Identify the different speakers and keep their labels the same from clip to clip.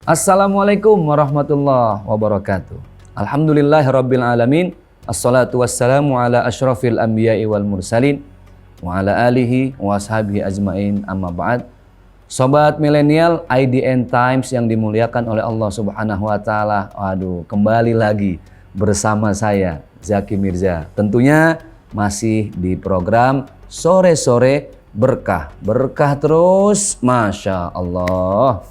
Speaker 1: Assalamualaikum warahmatullahi wabarakatuh. Alhamdulillahirabbil alamin. Assalatu wassalamu ala asyrafil anbiya'i wal mursalin wa ala alihi wa ashabihi ajmain, amma ba'd. Sobat milenial IDN Times yang dimuliakan oleh Allah Subhanahu wa taala. Waduh, kembali lagi bersama saya Zaki Mirza. Tentunya masih di program Sore-sore Berkah. Berkah terus, Masya Allah.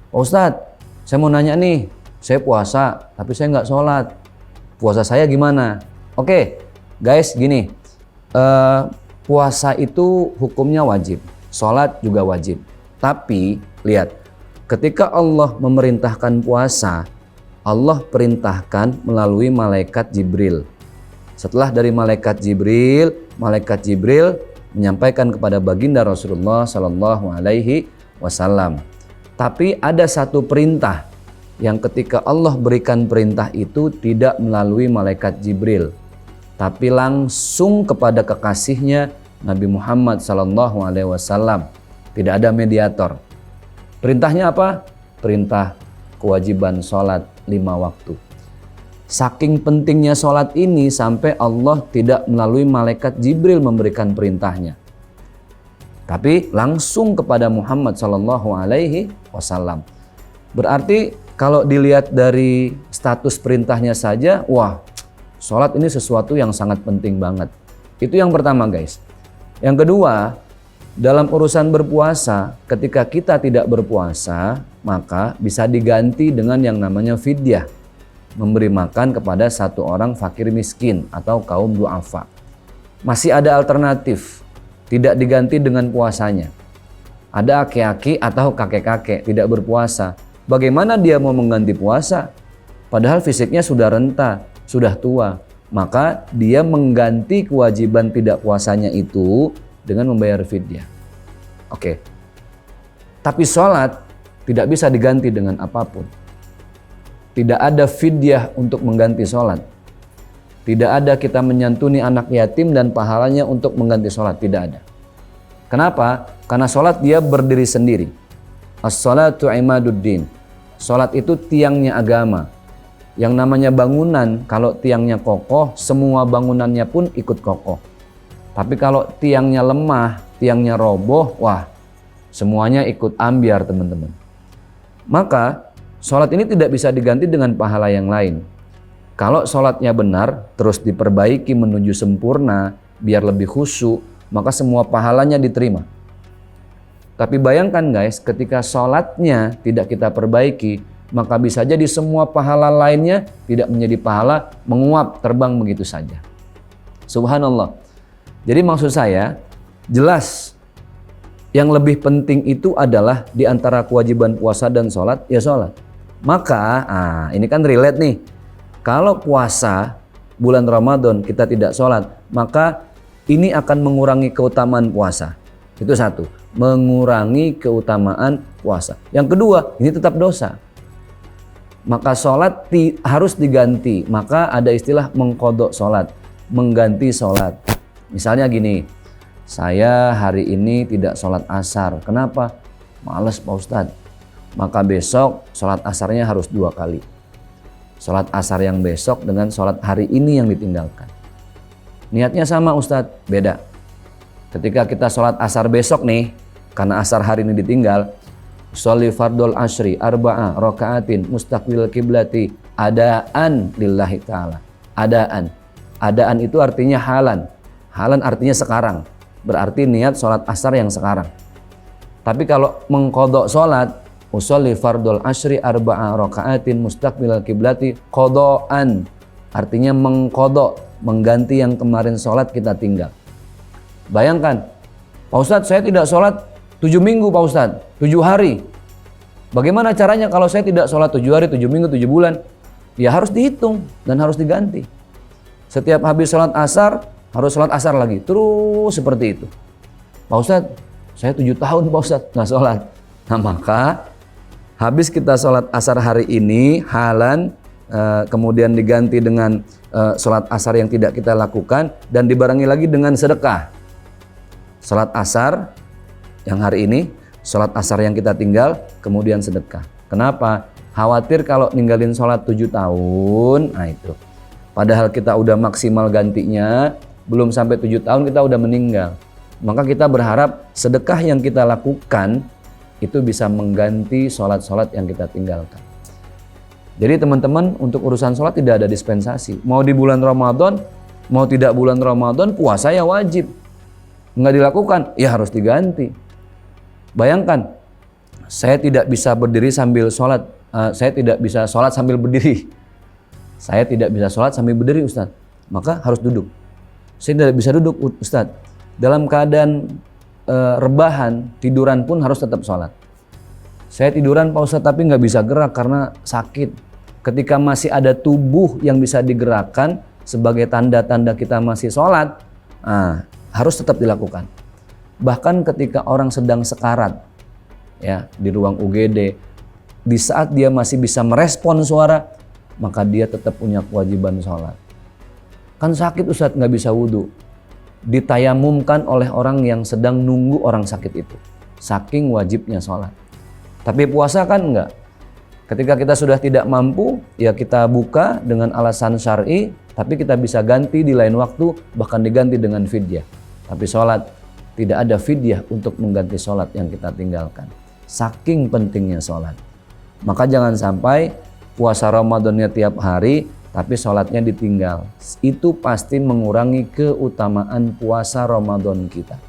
Speaker 1: Ustadz, saya mau nanya nih, saya puasa tapi saya nggak sholat. Puasa saya gimana? Oke, guys, gini. Puasa itu hukumnya wajib, sholat juga wajib. Tapi lihat, ketika Allah memerintahkan puasa, Allah perintahkan melalui malaikat Jibril. Setelah dari malaikat Jibril menyampaikan kepada baginda Rasulullah Sallallahu Alaihi Wasallam. Tapi ada satu perintah yang ketika Allah berikan perintah itu tidak melalui malaikat Jibril, tapi langsung kepada kekasihnya Nabi Muhammad Sallallahu Alaihi Wasallam. Tidak ada mediator. Perintahnya apa? Perintah kewajiban sholat 5 waktu. Saking pentingnya sholat ini sampai Allah tidak melalui malaikat Jibril memberikan perintahnya, tapi langsung kepada Muhammad Sallallahu Alaihi Wasallam. Berarti kalau dilihat dari status perintahnya saja, wah, sholat ini sesuatu yang sangat penting banget. Itu yang pertama, guys. Yang kedua, dalam urusan berpuasa, ketika kita tidak berpuasa, maka bisa diganti dengan yang namanya fidyah, memberi makan kepada satu orang fakir miskin atau kaum du'afa. Masih ada alternatif, tidak diganti dengan puasanya. Ada aki-aki atau kakek-kakek tidak berpuasa. Bagaimana dia mau mengganti puasa? Padahal fisiknya sudah renta, sudah tua. Maka dia mengganti kewajiban tidak puasanya itu dengan membayar fidyah. Oke. Tapi sholat tidak bisa diganti dengan apapun. Tidak ada fidyah untuk mengganti sholat. Tidak ada kita menyantuni anak yatim dan pahalanya untuk mengganti sholat. Tidak ada. Kenapa? Karena sholat dia berdiri sendiri. As-sholatu imaduddin. Sholat itu tiangnya agama. Yang namanya bangunan, kalau tiangnya kokoh, semua bangunannya pun ikut kokoh. Tapi kalau tiangnya lemah, tiangnya roboh, wah, semuanya ikut ambiar, teman-teman. Maka sholat ini tidak bisa diganti dengan pahala yang lain. Kalau sholatnya benar, terus diperbaiki menuju sempurna, biar lebih khusyuk, maka semua pahalanya diterima. Tapi bayangkan, guys, ketika sholatnya tidak kita perbaiki, maka bisa jadi semua pahala lainnya tidak menjadi pahala, menguap, terbang begitu saja. Subhanallah. Jadi maksud saya, jelas yang lebih penting itu adalah di antara kewajiban puasa dan sholat, ya sholat. Maka, ini kan relate nih. Kalau puasa bulan Ramadan kita tidak sholat, maka ini akan mengurangi keutamaan puasa. Itu satu, mengurangi keutamaan puasa. Yang kedua, ini tetap dosa. Maka sholat harus diganti. Maka ada istilah mengqadha sholat, mengganti sholat. Misalnya gini, saya hari ini tidak sholat asar. Kenapa? Males, Pak Ustadz. Maka besok sholat asarnya harus 2 kali. Sholat asar yang besok dengan sholat hari ini yang ditinggalkan. Niatnya sama, Ustadz, beda. Ketika kita sholat asar besok nih, karena asar hari ini ditinggal, sholli fardol ashri arba'a raka'atin mustaqbil kiblati adaan lillahi ta'ala. Adaan itu artinya halan. Halan artinya sekarang. Berarti niat sholat asar yang sekarang. Tapi kalau mengqadha sholat, usolli fardol ashri arba'a raka'atin mustaqbil kiblati qadaan, artinya mengqadha, mengganti yang kemarin sholat kita tinggal. Bayangkan, Pak Ustadz, saya tidak sholat 7 minggu, Pak Ustadz, 7 hari. Bagaimana caranya kalau saya tidak sholat 7 hari, 7 minggu, 7 bulan? Ya harus dihitung dan harus diganti. Setiap habis sholat asar, harus sholat asar lagi. Terus seperti itu. Pak Ustadz, saya 7 tahun Pak Ustadz nggak sholat. Nah maka habis kita sholat asar hari ini, halan, kemudian diganti dengan sholat asar yang tidak kita lakukan, dan dibarengi lagi dengan sedekah. Sholat asar yang hari ini, sholat asar yang kita tinggal, kemudian sedekah. Kenapa? Khawatir kalau ninggalin sholat 7 tahun, nah itu. Padahal kita udah maksimal gantinya, belum sampai 7 tahun kita udah meninggal. Maka kita berharap sedekah yang kita lakukan itu bisa mengganti sholat-sholat yang kita tinggalkan. Jadi teman-teman, untuk urusan sholat tidak ada dispensasi. Mau di bulan Ramadan, mau tidak bulan Ramadan, puasa ya wajib. Nggak dilakukan, ya harus diganti. Bayangkan, saya tidak bisa berdiri sambil sholat. Saya tidak bisa sholat sambil berdiri. Saya tidak bisa sholat sambil berdiri, Ustadz. Maka harus duduk. Saya tidak bisa duduk, Ustadz. Dalam keadaan rebahan, tiduran pun harus tetap sholat. Saya tiduran Pak Ustadz tapi nggak bisa gerak karena sakit. Ketika masih ada tubuh yang bisa digerakkan sebagai tanda-tanda kita masih sholat, harus tetap dilakukan. Bahkan ketika orang sedang sekarat, ya di ruang UGD, di saat dia masih bisa merespon suara, maka dia tetap punya kewajiban sholat. Kan sakit Ustadz, nggak bisa wudhu. Ditayamumkan oleh orang yang sedang nunggu orang sakit itu. Saking wajibnya sholat. Tapi puasa kan enggak. Ketika kita sudah tidak mampu, ya kita buka dengan alasan syar'i, tapi kita bisa ganti di lain waktu, bahkan diganti dengan fidyah. Tapi sholat, tidak ada fidyah untuk mengganti sholat yang kita tinggalkan. Saking pentingnya sholat. Maka jangan sampai puasa Ramadannya tiap hari, tapi sholatnya ditinggal. Itu pasti mengurangi keutamaan puasa Ramadan kita.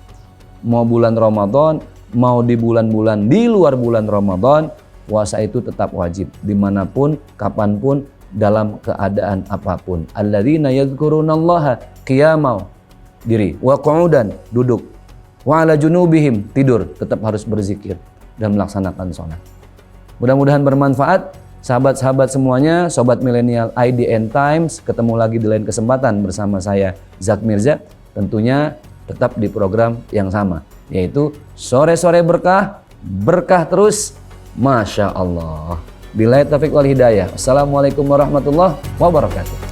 Speaker 1: Mau bulan Ramadan, mau di bulan-bulan di luar bulan Ramadan, puasa itu tetap wajib dimanapun, kapanpun, dalam keadaan apapun. Alladzina yadhkurunallaha qiyaman, diri, wa qu'udan, duduk, wa ala junubihim, tidur, tetap harus berzikir dan melaksanakan sholat. Mudah-mudahan bermanfaat. Sahabat-sahabat semuanya, Sobat Milenial IDN Times, ketemu lagi di lain kesempatan bersama saya Zak Mirza, tentunya tetap di program yang sama, yaitu Sore-Sore Berkah, berkah terus, Masya Allah. Billahi taufiq wal hidayah. Assalamualaikum warahmatullahi wabarakatuh.